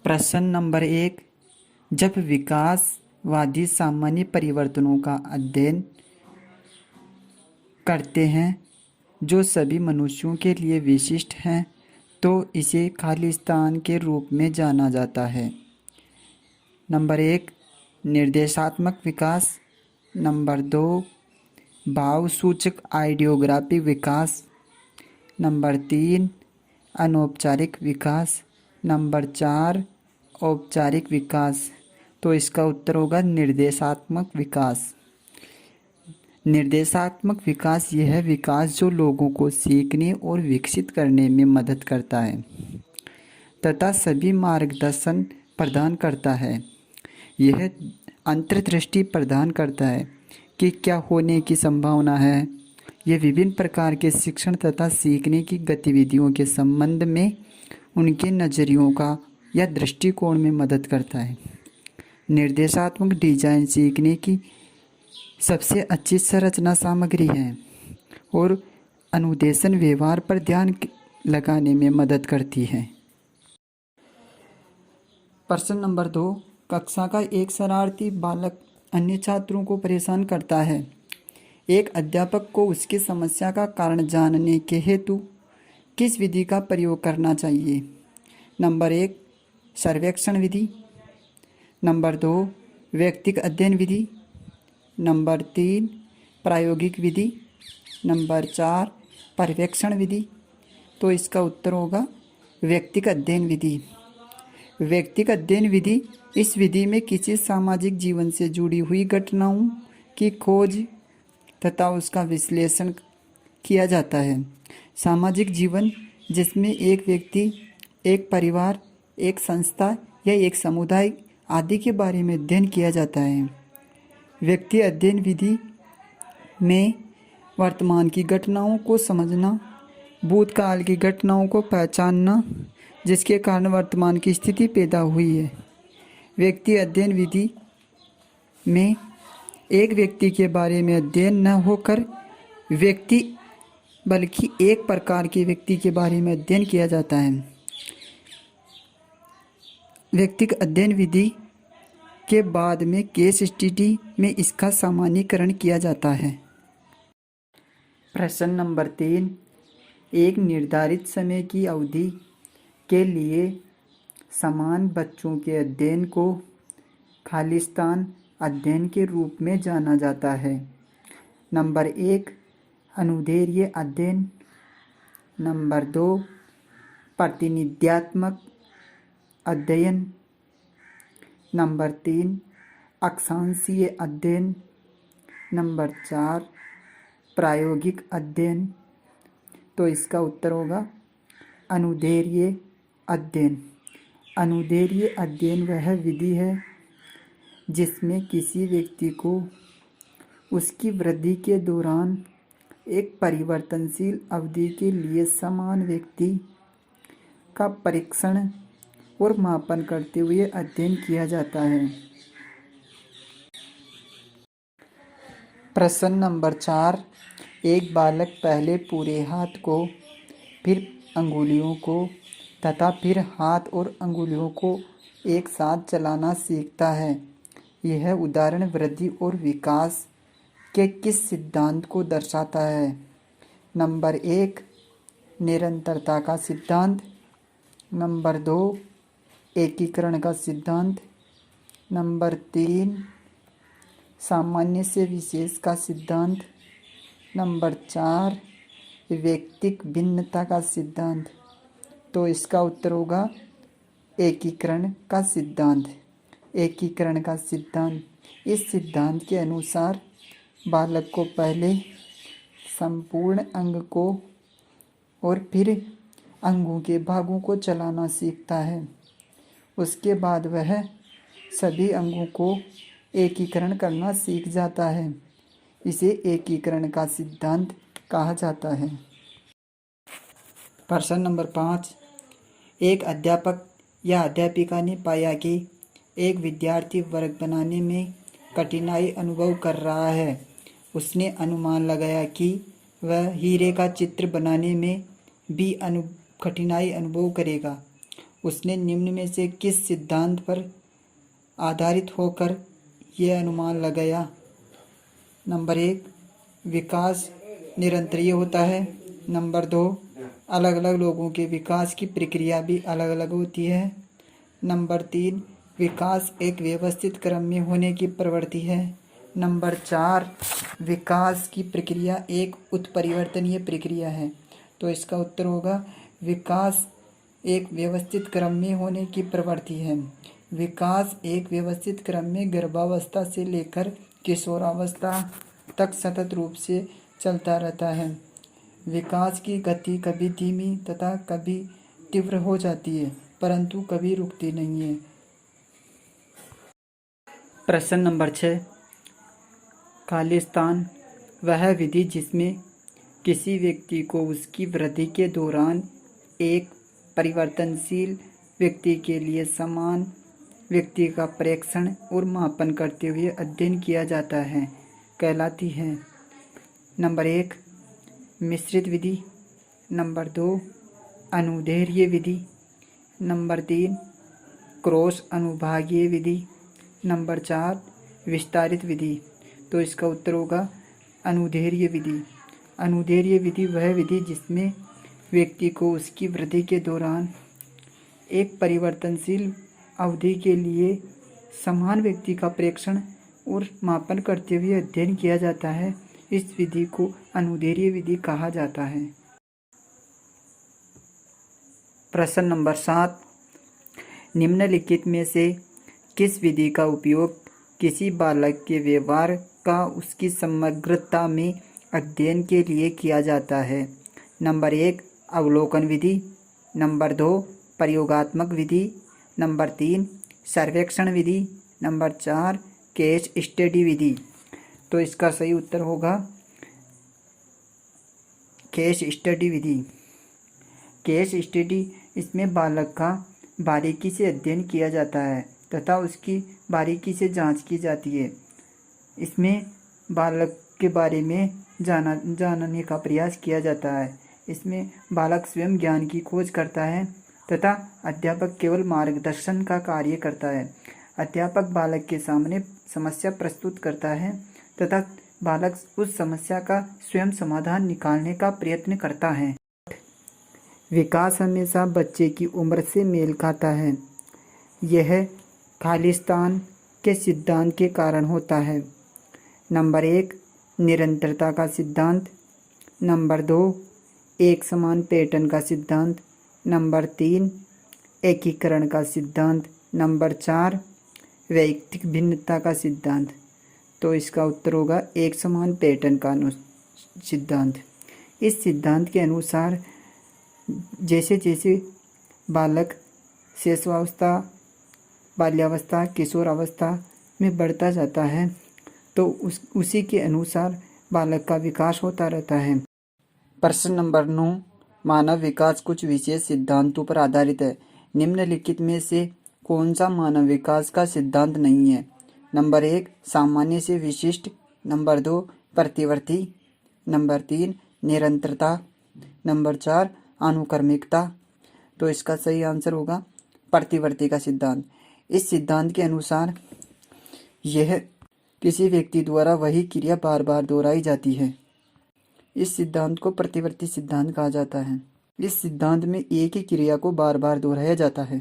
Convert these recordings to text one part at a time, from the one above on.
प्रश्न नंबर 1। जब विकासवादी सामान्य परिवर्तनों का अध्ययन करते हैं जो सभी मनुष्यों के लिए विशिष्ट हैं तो इसे खालिस्तान के रूप में जाना जाता है। नंबर 1 निर्देशात्मक विकास। नंबर 2 भावसूचक आइडियोग्राफिक विकास। नंबर 3 अनौपचारिक विकास। नंबर 4 औपचारिक विकास। तो इसका उत्तर होगा निर्देशात्मक विकास। निर्देशात्मक विकास यह है विकास जो लोगों को सीखने और विकसित करने में मदद करता है तथा सभी मार्गदर्शन प्रदान करता है। यह अंतर्दृष्टि प्रदान करता है कि क्या होने की संभावना है। यह विभिन्न प्रकार के शिक्षण तथा सीखने की गतिविधियों के संबंध में उनके नज़रियों का या दृष्टिकोण में मदद करता है। निर्देशात्मक डिजाइन सीखने की सबसे अच्छी संरचना सामग्री है और अनुदेशन व्यवहार पर ध्यान लगाने में मदद करती है। प्रश्न नंबर 2। कक्षा का एक शरारती बालक अन्य छात्रों को परेशान करता है। एक अध्यापक को उसकी समस्या का कारण जानने के हेतु किस विधि का प्रयोग करना चाहिए। नंबर 1 सर्वेक्षण विधि। नंबर 2 व्यक्तिगत अध्ययन विधि। नंबर 3 प्रायोगिक विधि। नंबर 4 पर्यवेक्षण विधि। तो इसका उत्तर होगा व्यक्तिगत अध्ययन विधि। व्यक्तिगत अध्ययन विधि इस विधि में किसी सामाजिक जीवन से जुड़ी हुई घटनाओं की खोज तथा उसका विश्लेषण किया जाता है। सामाजिक जीवन जिसमें एक व्यक्ति, एक परिवार, एक संस्था या एक समुदाय आदि के बारे में अध्ययन किया जाता है। व्यक्ति अध्ययन विधि में वर्तमान की घटनाओं को समझना, भूतकाल की घटनाओं को पहचानना जिसके कारण वर्तमान की स्थिति पैदा हुई है। व्यक्ति अध्ययन विधि में एक व्यक्ति के बारे में अध्ययन न होकर व्यक्ति बल्कि एक प्रकार के व्यक्ति के बारे में अध्ययन किया जाता है। व्यक्तिगत अध्ययन विधि के बाद में केस स्टडी में इसका सामान्यीकरण किया जाता है। प्रश्न नंबर 3। एक निर्धारित समय की अवधि के लिए समान बच्चों के अध्ययन को खालिस्तान अध्ययन के रूप में जाना जाता है। नंबर 1 अनुदैर्ध्य अध्ययन। नंबर 2 प्रतिनिध्यात्मक अध्ययन। नंबर 3 अक्षांशीय अध्ययन। नंबर 4 प्रायोगिक अध्ययन। तो इसका उत्तर होगा अनुदैर्ध्य अध्ययन। अनुदैर्ध्य अध्ययन वह विधि है जिसमें किसी व्यक्ति को उसकी वृद्धि के दौरान एक परिवर्तनशील अवधि के लिए समान व्यक्ति का परीक्षण और मापन करते हुए अध्ययन किया जाता है। प्रश्न नंबर 4। एक बालक पहले पूरे हाथ को, फिर अंगुलियों को तथा फिर हाथ और अंगुलियों को एक साथ चलाना सीखता है। यह उदाहरण वृद्धि और विकास के किस सिद्धांत को दर्शाता है। नंबर 1 निरंतरता का सिद्धांत। नंबर 2 एकीकरण का सिद्धांत। नंबर 3 सामान्य से विशेष का सिद्धांत। नंबर 4 व्यक्तिक भिन्नता का सिद्धांत। तो इसका उत्तर होगा एकीकरण का सिद्धांत। एकीकरण का सिद्धांत। इस सिद्धांत के अनुसार बालक को पहले संपूर्ण अंग को और फिर अंगों के भागों को चलाना सीखता है। उसके बाद वह सभी अंगों को एकीकरण करना सीख जाता है। इसे एकीकरण का सिद्धांत कहा जाता है। प्रश्न नंबर 5। एक अध्यापक या अध्यापिका ने पाया कि एक विद्यार्थी वर्ग बनाने में कठिनाई अनुभव कर रहा है। उसने अनुमान लगाया कि वह हीरे का चित्र बनाने में भी कठिनाई अनुभव करेगा उसने निम्न में से किस सिद्धांत पर आधारित होकर यह अनुमान लगाया? नंबर 1, विकास निरंतरीय होता है। नंबर 2, अलग अलग लोगों के विकास की प्रक्रिया भी अलग अलग होती है। नंबर 3, विकास एक व्यवस्थित क्रम में होने की प्रवृत्ति है। नंबर 4, विकास की प्रक्रिया एक उत्परिवर्तनीय प्रक्रिया है। तो इसका उत्तर होगा विकास एक व्यवस्थित क्रम में होने की प्रवृत्ति है। विकास एक व्यवस्थित क्रम में गर्भावस्था से लेकर किशोरावस्था तक सतत रूप से चलता रहता है। विकास की गति कभी धीमी तथा कभी तीव्र हो जाती है, परंतु कभी रुकती नहीं है। प्रश्न नंबर 6, खालिस्तान वह विधि जिसमें किसी व्यक्ति को उसकी वृद्धि के दौरान एक परिवर्तनशील व्यक्ति के लिए समान व्यक्ति का परीक्षण और मापन करते हुए अध्ययन किया जाता है कहलाती है? नंबर 1, मिश्रित विधि। नंबर 2, अनुदैर्ध्य विधि। नंबर 3, क्रॉस अनुभागीय विधि। नंबर 4, विस्तारित विधि। तो इसका उत्तर होगा अनुदैर्ध्य विधि। अनुदैर्ध्य विधि वह विधि जिसमें व्यक्ति को उसकी वृद्धि के दौरान एक परिवर्तनशील अवधि के लिए समान व्यक्ति का प्रेक्षण और मापन करते हुए अध्ययन किया जाता है। इस विधि को अनुदैर्ध्य विधि कहा जाता है। प्रश्न नंबर 7, निम्नलिखित में से किस विधि का उपयोग किसी बालक के व्यवहार का उसकी समग्रता में अध्ययन के लिए किया जाता है? नंबर 1, अवलोकन विधि। नंबर 2, प्रयोगात्मक विधि। नंबर 3, सर्वेक्षण विधि। नंबर 4, केस स्टडी विधि। तो इसका सही उत्तर होगा केस स्टडी विधि। केस स्टडी इसमें बालक का बारीकी से अध्ययन किया जाता है तथा उसकी बारीकी से जांच की जाती है। इसमें बालक के बारे में जानने का प्रयास किया जाता है। इसमें बालक स्वयं ज्ञान की खोज करता है तथा अध्यापक केवल मार्गदर्शन का कार्य करता है। अध्यापक बालक के सामने समस्या प्रस्तुत करता है तथा बालक उस समस्या का स्वयं समाधान निकालने का प्रयत्न करता है। विकास हमेशा बच्चे की उम्र से मेल खाता है। यह खालिस्तान के सिद्धांत के कारण होता है। नंबर 1, निरंतरता का सिद्धांत। नंबर 2, एक समान पैटर्न का सिद्धांत। नंबर 3, एकीकरण का सिद्धांत। नंबर 4, वैयक्तिक भिन्नता का सिद्धांत। तो इसका उत्तर होगा एक समान पैटर्न का सिद्धांत। इस सिद्धांत के अनुसार जैसे जैसे बालक शिशुअवस्था, बाल्यावस्था, किशोरावस्था में बढ़ता जाता है तो उसी के अनुसार बालक का विकास होता रहता है। प्रश्न नंबर 9, मानव विकास कुछ विशेष सिद्धांतों पर आधारित है। निम्नलिखित में से कौन सा मानव विकास का सिद्धांत नहीं है? नंबर 1, सामान्य से विशिष्ट। नंबर 2, प्रतिवर्ती। नंबर 3, निरंतरता। नंबर 4, अनुक्रमिकता। तो इसका सही आंसर होगा प्रतिवर्ती का सिद्धांत। इस सिद्धांत के अनुसार यह किसी व्यक्ति द्वारा वही क्रिया बार बार दोहराई जाती है। इस सिद्धांत को प्रतिवर्ती सिद्धांत कहा जाता है। इस सिद्धांत में एक ही क्रिया को बार बार दोहराया जाता है।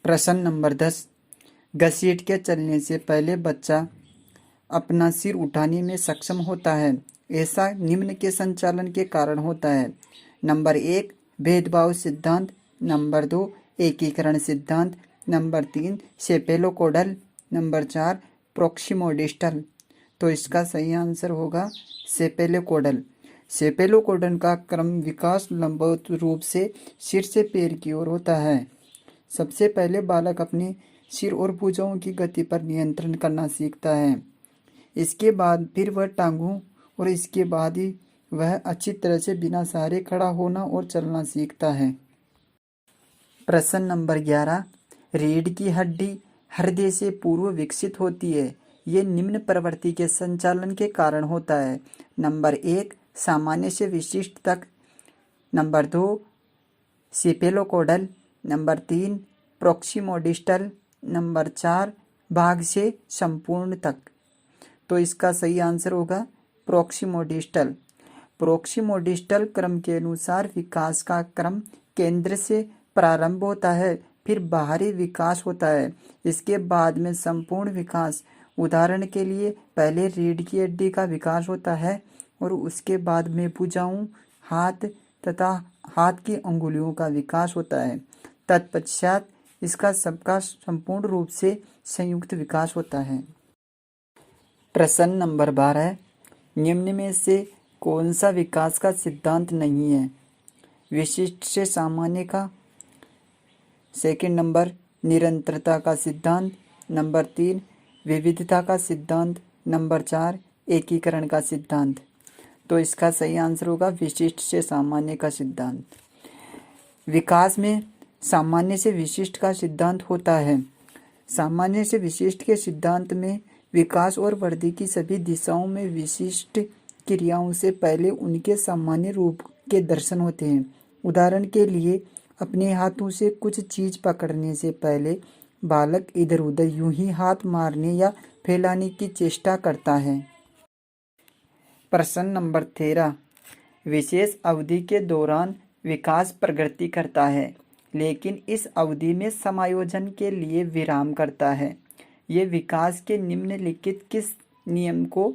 प्रश्न नंबर 10, घसीट के चलने से पहले बच्चा अपना सिर उठाने में सक्षम होता है। ऐसा निम्न के संचालन के कारण होता है। नंबर 1, भेदभाव सिद्धांत। नंबर 2, एकीकरण सिद्धांत। नंबर 3, सेपेलोकोडल। नंबर 4, प्रोक्सिमोडिस्टल। तो इसका सही आंसर होगा सेपेलोकोडल। सेपेलोकोडल का क्रम विकास लंबवत रूप से सिर से पैर की ओर होता है। सबसे पहले बालक अपने सिर और भुजाओं की गति पर नियंत्रण करना सीखता है। इसके बाद फिर वह टांगों और इसके बाद ही वह अच्छी तरह से बिना सहारे खड़ा होना और चलना सीखता है। प्रश्न नंबर 11, रीढ़ की हड्डी हृदय से पूर्व विकसित होती है। ये निम्न प्रवृत्ति के संचालन के कारण होता है। नंबर 1, सामान्य से विशिष्ट तक। नंबर 2, सेपेलोकोडल। नंबर 3 प्रोक्सिमोडिस्टल, नंबर 4 भाग से संपूर्ण तक। तो इसका सही आंसर होगा प्रोक्सिमोडिस्टल। प्रोक्सिमोडिस्टल क्रम के अनुसार विकास का क्रम केंद्र से प्रारंभ होता है, फिर बाहरी विकास होता है, इसके बाद में संपूर्ण विकास। उदाहरण के लिए पहले रीढ़ की हड्डी का विकास होता है और उसके बाद में भुजाओं, हाथ तथा हाथ की अंगुलियों का विकास होता है। तत्पश्चात इसका सबका संपूर्ण रूप से संयुक्त विकास होता है। प्रश्न नंबर 12, निम्न में से कौन सा विकास का सिद्धांत नहीं है? विशिष्ट से सामान्य का, सेकंड नंबर निरंतरता का सिद्धांत, नंबर 3 विविधता का सिद्धांत, नंबर 4 एकीकरण का सिद्धांत। तो इसका सही आंसर होगा विशिष्ट से सामान्य का सिद्धांत। विकास में सामान्य से विशिष्ट का सिद्धांत होता है। सामान्य से विशिष्ट के सिद्धांत में विकास और वृद्धि की सभी दिशाओं में विशिष्ट क्रियाओं से पहले उनके सामान्य रूप के दर्शन होते हैं। उदाहरण के लिए अपने हाथों से कुछ चीज पकड़ने से पहले बालक इधर उधर यूं ही हाथ मारने या फैलाने की चेष्टा करता है। प्रश्न नंबर 13, विशेष अवधि के दौरान विकास प्रगति करता है, लेकिन इस अवधि में समायोजन के लिए विराम करता है। ये विकास के निम्नलिखित किस नियम को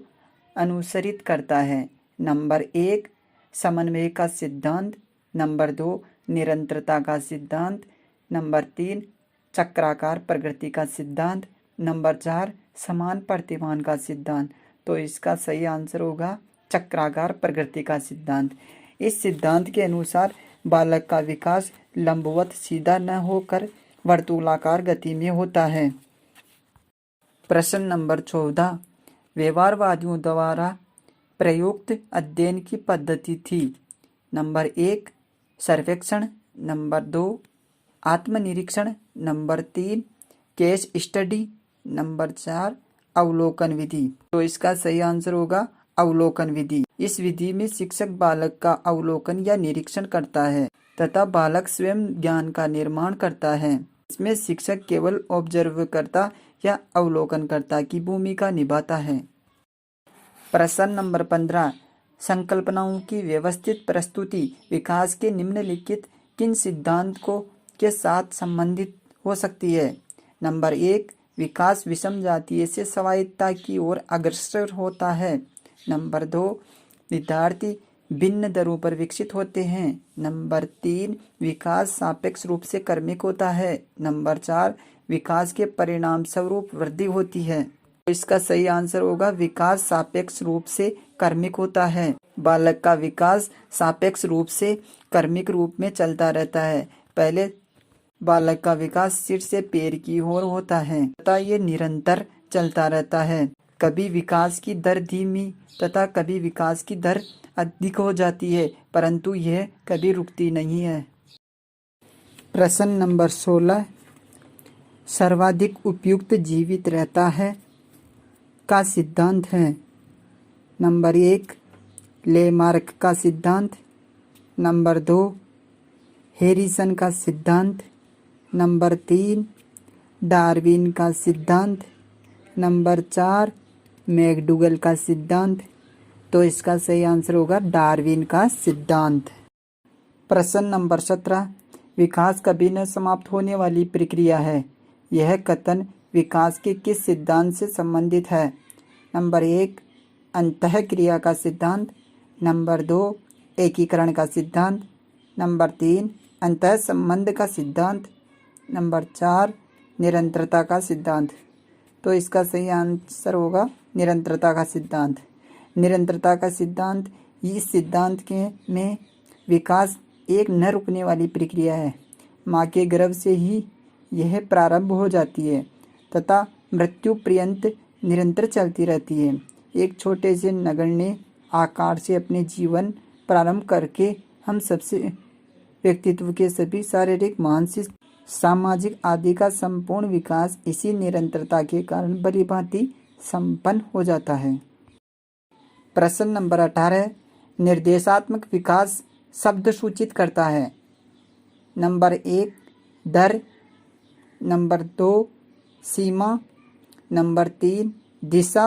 अनुसरित करता है? नंबर 1 समन्वय का सिद्धांत, नंबर 2 निरंतरता का सिद्धांत, नंबर 3 चक्राकार प्रगति का सिद्धांत, नंबर 4 समान प्रतिमान का सिद्धांत। तो इसका सही आंसर होगा चक्राकार प्रगति का सिद्धांत। इस सिद्धांत के अनुसार बालक का विकास लंबवत सीधा न होकर वर्तुलाकार गति में होता है। प्रश्न नंबर 14, व्यवहारवादियों द्वारा प्रयुक्त अध्ययन की पद्धति थी। नंबर 1 सर्वेक्षण, नंबर 2 आत्मनिरीक्षण, नंबर 3 केस स्टडी, नंबर 4 अवलोकन विधि। तो इसका सही आंसर होगा अवलोकन विधि। इस विधि में शिक्षक बालक का अवलोकन या निरीक्षण करता है तथा बालक स्वयं ज्ञान का निर्माण करता है। इसमें शिक्षक केवल ऑब्जर्वकर्ता या अवलोकनकर्ता की भूमिका निभाता है। प्रश्न नंबर 15, संकल्पनाओं की व्यवस्थित प्रस्तुति विकास के निम्नलिखित किन सिद्धांत को के साथ संबंधित हो सकती है? नंबर 1 विकास विषम जातीय से स्वायत्तता की ओर अग्रसर होता है। नंबर 2 विद्यार्थी भिन्न दरों पर विकसित होते हैं। नंबर 3 विकास सापेक्ष रूप से क्रमिक होता है। नंबर 4 विकास के परिणाम स्वरूप वृद्धि होती है। तो इसका सही आंसर होगा विकास सापेक्ष रूप से क्रमिक होता है। बालक का विकास सापेक्ष रूप से क्रमिक रूप में चलता रहता है। पहले बालक का विकास सिर से पैर की ओर होता है तथा ये निरंतर चलता रहता है। कभी विकास की दर धीमी तथा कभी विकास की दर अधिक हो जाती है, परंतु यह कभी रुकती नहीं है। प्रश्न नंबर 16, सर्वाधिक उपयुक्त जीवित रहता है का सिद्धांत है। नंबर 1 लेमार्क का सिद्धांत, नंबर 2 हैरिसन का सिद्धांत, नंबर 3 डार्विन का सिद्धांत, नंबर 4 मैकडूगल का सिद्धांत। तो इसका सही आंसर होगा डार्विन का सिद्धांत। प्रश्न नंबर 17, विकास कभी न समाप्त होने वाली प्रक्रिया है। यह कथन विकास के किस सिद्धांत से संबंधित है? नंबर 1 अंतःक्रिया का सिद्धांत, नंबर 2 एकीकरण का सिद्धांत, नंबर 3 अंतः संबंध का सिद्धांत, नंबर 4 निरंतरता का सिद्धांत। तो इसका सही आंसर होगा निरंतरता का सिद्धांत। निरंतरता का सिद्धांत, इस सिद्धांत के में विकास एक न रुकने वाली प्रक्रिया है। माँ के गर्भ से ही यह प्रारंभ हो जाती है तथा मृत्यु पर्यंत निरंतर चलती रहती है। एक छोटे से नगण्य आकार से अपने जीवन प्रारंभ करके हम सबसे व्यक्तित्व के सभी शारीरिक, मानसिक, सामाजिक आदि का संपूर्ण विकास इसी निरंतरता के कारण भलीभांति संपन्न हो जाता है। प्रश्न नंबर 18, निर्देशात्मक विकास शब्द सूचित करता है। नंबर 1 डर, नंबर 2 सीमा, नंबर 3 दिशा,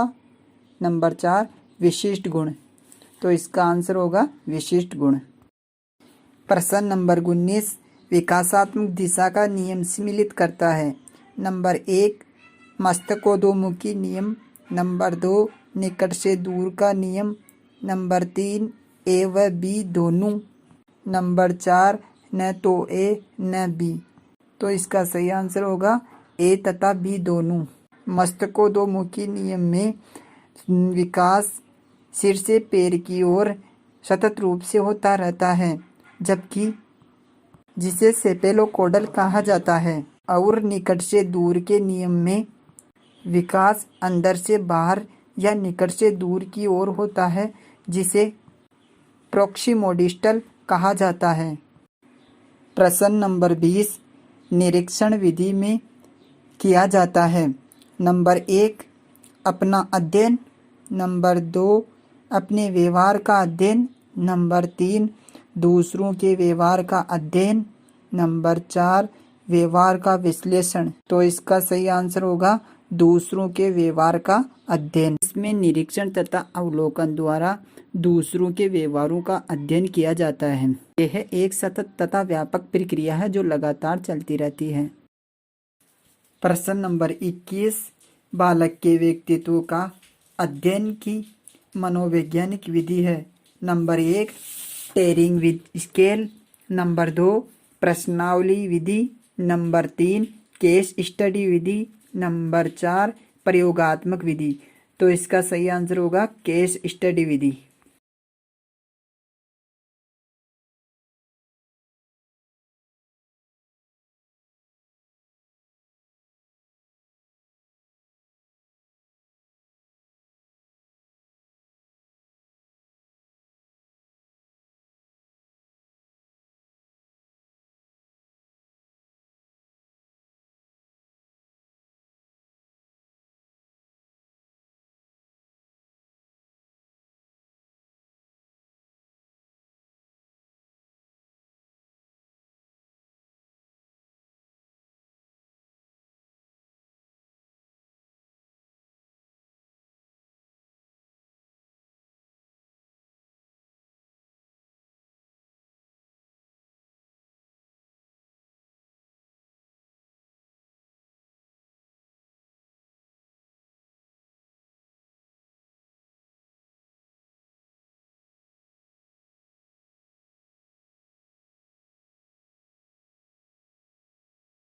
नंबर 4 विशिष्ट गुण। तो इसका आंसर होगा विशिष्ट गुण। प्रश्न नंबर 19 विकासात्मक दिशा का नियम सम्मिलित करता है। नंबर 1 मस्तकोद्मुखी नियम, नंबर 2 निकट से दूर का नियम, नंबर 3 ए व बी दोनों, नंबर 4 न तो ए न बी। तो इसका सही आंसर होगा ए तथा बी दोनों। मस्तकोद्मुखी नियम में विकास सिर से पैर की ओर सतत रूप से होता रहता है, जबकि जिसे सेपेलोकोडल कहा जाता है। और निकट से दूर के नियम में विकास अंदर से बाहर या निकट से दूर की ओर होता है, जिसे प्रोक्सिमोडिस्टल कहा जाता है। प्रश्न नंबर 20 निरीक्षण विधि में किया जाता है। नंबर 1 अपना अध्ययन, नंबर 2 अपने व्यवहार का अध्ययन, नंबर 3 दूसरों के व्यवहार का अध्ययन, नंबर 4 व्यवहार का विश्लेषण। तो इसका सही आंसर होगा दूसरों के व्यवहार का अध्ययन। इसमें निरीक्षण तथा अवलोकन द्वारा दूसरों के व्यवहारों का अध्ययन किया जाता है। यह एक सतत तथा व्यापक प्रक्रिया है जो लगातार चलती रहती है। प्रश्न नंबर 21 बालक के व्यक्तित्व का अध्ययन की मनोवैज्ञानिक विधि है। नंबर 1 टेयरिंग स्केल, नंबर 2 प्रश्नावली विधि, नंबर 3 केस स्टडी विधि, नंबर 4 प्रयोगात्मक विधि। तो इसका सही आंसर होगा केस स्टडी विधि।